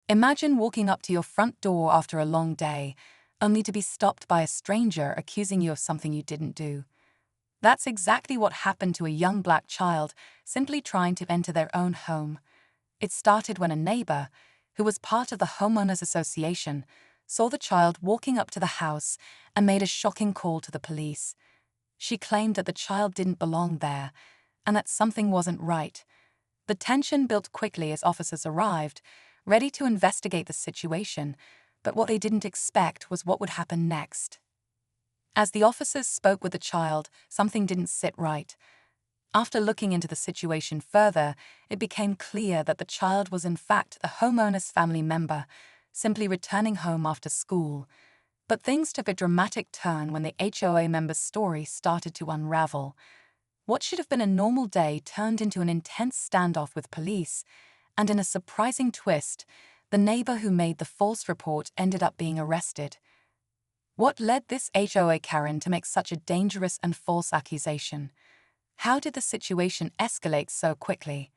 Imagine walking up to your front door after a long day, only to be stopped by a stranger accusing you of something you didn't do. That's exactly what happened to a young black child simply trying to enter their own home. It started when a neighbor, who was part of the homeowners association, saw the child walking up to the house and made a shocking call to the police. She claimed that the child didn't belong there and that something wasn't right. The tension built quickly as officers arrived, ready to investigate the situation, but what they didn't expect was what would happen next. As the officers spoke with the child, something didn't sit right. After looking into the situation further, it became clear that the child was in fact the homeowner's family member, simply returning home after school. But things took a dramatic turn when the HOA member's story started to unravel. What should have been a normal day turned into an intense standoff with police, and in a surprising twist, the neighbor who made the false report ended up being arrested. What led this HOA Karen to make such a dangerous and false accusation? How did the situation escalate so quickly?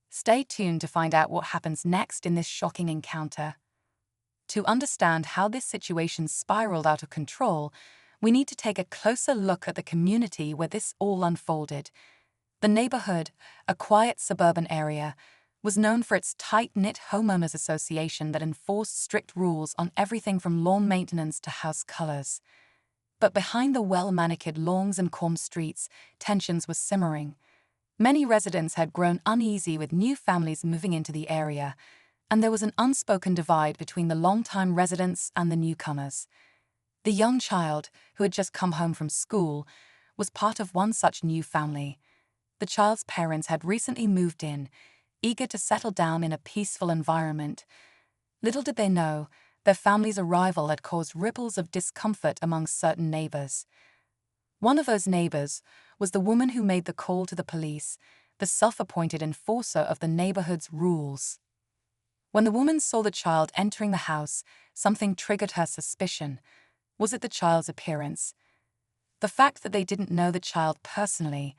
Stay tuned to find out what happens next in this shocking encounter. To understand how this situation spiraled out of control, we need to take a closer look at the community where this all unfolded. The neighborhood, a quiet suburban area, was known for its tight-knit homeowners association that enforced strict rules on everything from lawn maintenance to house colors. But behind the well-manicured lawns and calm streets, tensions were simmering. Many residents had grown uneasy with new families moving into the area, and there was an unspoken divide between the longtime residents and the newcomers. The young child, who had just come home from school, was part of one such new family. The child's parents had recently moved in, eager to settle down in a peaceful environment. Little did they know, their family's arrival had caused ripples of discomfort among certain neighbors. One of those neighbors was the woman who made the call to the police, the self-appointed enforcer of the neighborhood's rules. When the woman saw the child entering the house, something triggered her suspicion. Was it the child's appearance? The fact that they didn't know the child personally?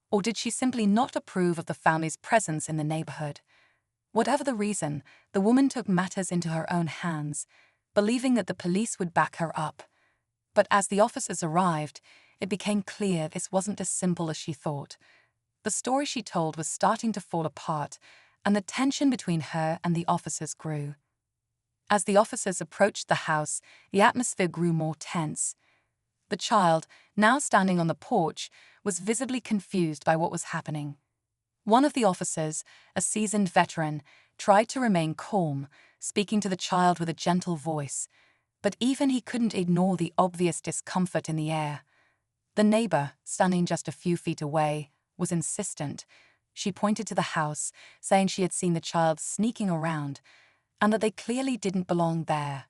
Or did she simply not approve of the family's presence in the neighborhood? Whatever the reason, the woman took matters into her own hands, believing that the police would back her up. But as the officers arrived, it became clear this wasn't as simple as she thought. The story she told was starting to fall apart, and the tension between her and the officers grew. As the officers approached the house, the atmosphere grew more tense. The child, now standing on the porch, was visibly confused by what was happening. One of the officers, a seasoned veteran, tried to remain calm, speaking to the child with a gentle voice, but even he couldn't ignore the obvious discomfort in the air. The neighbor, standing just a few feet away, was insistent. She pointed to the house, saying she had seen the child sneaking around, and that they clearly didn't belong there.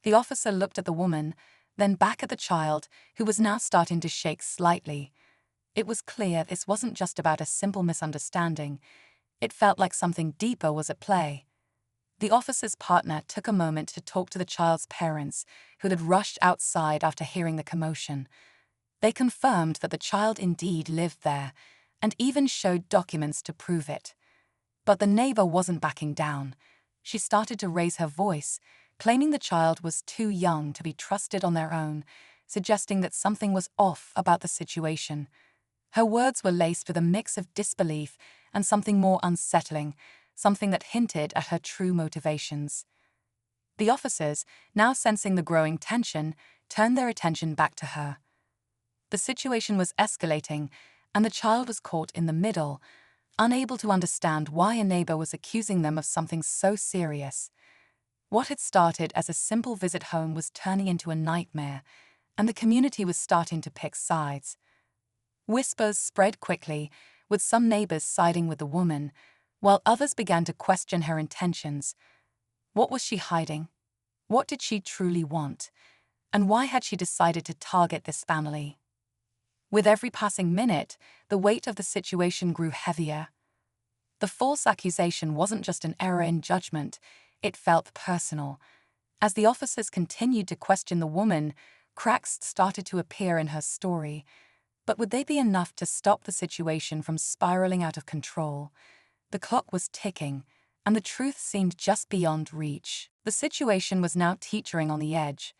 The officer looked at the woman, then back at the child, who was now starting to shake slightly. It was clear this wasn't just about a simple misunderstanding. It felt like something deeper was at play. The officer's partner took a moment to talk to the child's parents, who had rushed outside after hearing the commotion. They confirmed that the child indeed lived there, and even showed documents to prove it. But the neighbor wasn't backing down. She started to raise her voice, claiming the child was too young to be trusted on their own, suggesting that something was off about the situation. Her words were laced with a mix of disbelief and something more unsettling, something that hinted at her true motivations. The officers, now sensing the growing tension, turned their attention back to her. The situation was escalating, and the child was caught in the middle, unable to understand why a neighbor was accusing them of something so serious. What had started as a simple visit home was turning into a nightmare, and the community was starting to pick sides. Whispers spread quickly, with some neighbors siding with the woman, while others began to question her intentions. What was she hiding? What did she truly want? And why had she decided to target this family? With every passing minute, the weight of the situation grew heavier. The false accusation wasn't just an error in judgment, it felt personal. As the officers continued to question the woman, cracks started to appear in her story. But would they be enough to stop the situation from spiraling out of control? The clock was ticking, and the truth seemed just beyond reach. The situation was now teetering on the edge.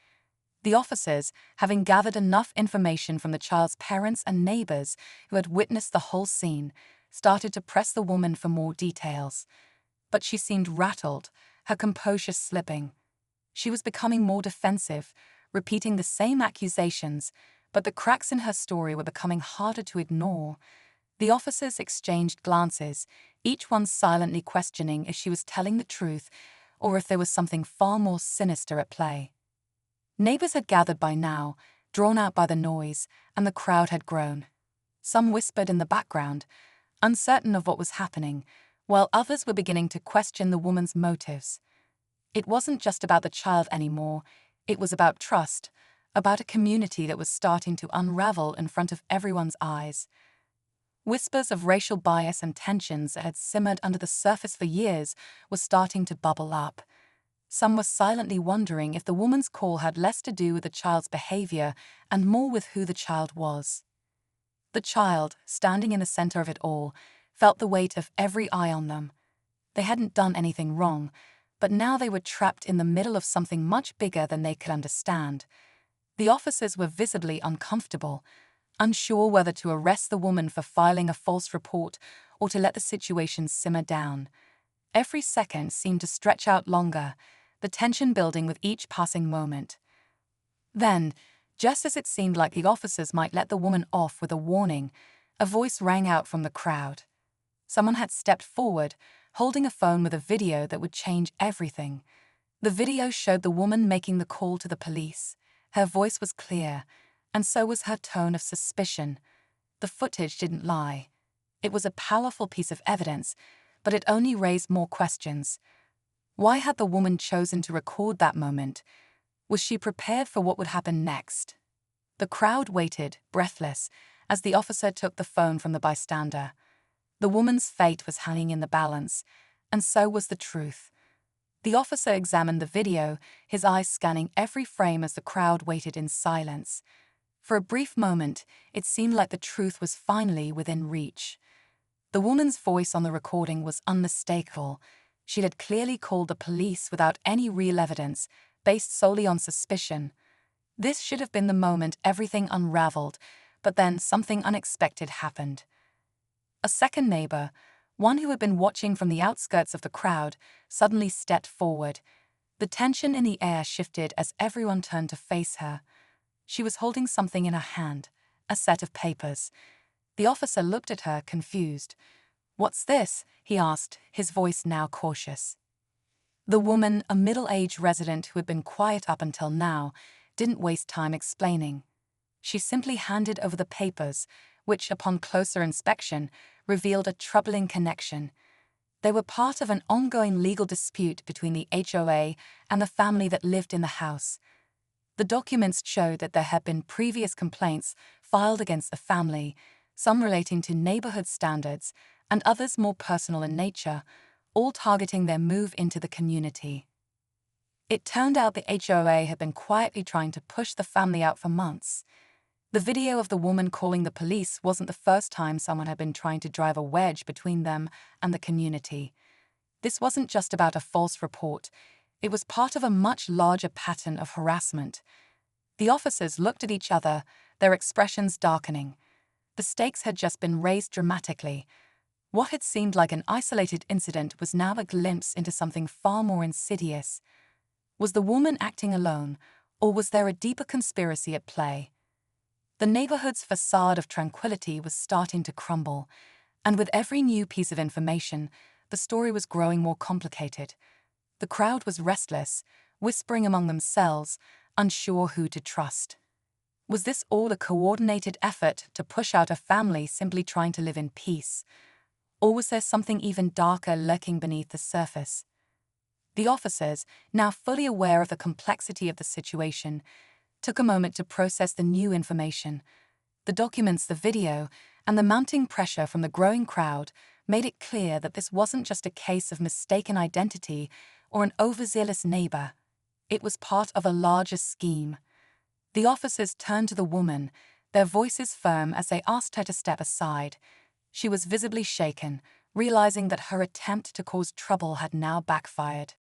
The officers, having gathered enough information from the child's parents and neighbors who had witnessed the whole scene, started to press the woman for more details. But she seemed rattled, her composure slipping. She was becoming more defensive, repeating the same accusations, but the cracks in her story were becoming harder to ignore. The officers exchanged glances, each one silently questioning if she was telling the truth or if there was something far more sinister at play. Neighbors had gathered by now, drawn out by the noise, and the crowd had grown. Some whispered in the background, uncertain of what was happening, while others were beginning to question the woman's motives. It wasn't just about the child anymore, it was about trust, about a community that was starting to unravel in front of everyone's eyes. Whispers of racial bias and tensions that had simmered under the surface for years were starting to bubble up. Some were silently wondering if the woman's call had less to do with the child's behavior and more with who the child was. The child, standing in the center of it all, felt the weight of every eye on them. They hadn't done anything wrong, but now they were trapped in the middle of something much bigger than they could understand. The officers were visibly uncomfortable, unsure whether to arrest the woman for filing a false report or to let the situation simmer down. Every second seemed to stretch out longer, the tension building with each passing moment. Then, just as it seemed like the officers might let the woman off with a warning, a voice rang out from the crowd. Someone had stepped forward, holding a phone with a video that would change everything. The video showed the woman making the call to the police. Her voice was clear, and so was her tone of suspicion. The footage didn't lie. It was a powerful piece of evidence, but it only raised more questions. Why had the woman chosen to record that moment? Was she prepared for what would happen next? The crowd waited, breathless, as the officer took the phone from the bystander. The woman's fate was hanging in the balance, and so was the truth. The officer examined the video, his eyes scanning every frame as the crowd waited in silence. For a brief moment, it seemed like the truth was finally within reach. The woman's voice on the recording was unmistakable. She had clearly called the police without any real evidence, based solely on suspicion. This should have been the moment everything unraveled, but then something unexpected happened. A second neighbor, one who had been watching from the outskirts of the crowd, suddenly stepped forward. The tension in the air shifted as everyone turned to face her. She was holding something in her hand, a set of papers. The officer looked at her, confused. "What's this?" he asked, his voice now cautious. The woman, a middle-aged resident who had been quiet up until now, didn't waste time explaining. She simply handed over the papers, which, upon closer inspection, revealed a troubling connection. They were part of an ongoing legal dispute between the HOA and the family that lived in the house. The documents showed that there had been previous complaints filed against the family, some relating to neighborhood standards and others more personal in nature, all targeting their move into the community. It turned out the HOA had been quietly trying to push the family out for months. The video of the woman calling the police wasn't the first time someone had been trying to drive a wedge between them and the community. This wasn't just about a false report. It was part of a much larger pattern of harassment. The officers looked at each other, their expressions darkening. The stakes had just been raised dramatically. What had seemed like an isolated incident was now a glimpse into something far more insidious. Was the woman acting alone, or was there a deeper conspiracy at play? The neighborhood's facade of tranquility was starting to crumble, and with every new piece of information, the story was growing more complicated. The crowd was restless, whispering among themselves, unsure who to trust. Was this all a coordinated effort to push out a family simply trying to live in peace? Or was there something even darker lurking beneath the surface? The officers, now fully aware of the complexity of the situation, took a moment to process the new information. The documents, the video, and the mounting pressure from the growing crowd made it clear that this wasn't just a case of mistaken identity or an overzealous neighbor. It was part of a larger scheme. The officers turned to the woman, their voices firm as they asked her to step aside. She was visibly shaken, realizing that her attempt to cause trouble had now backfired.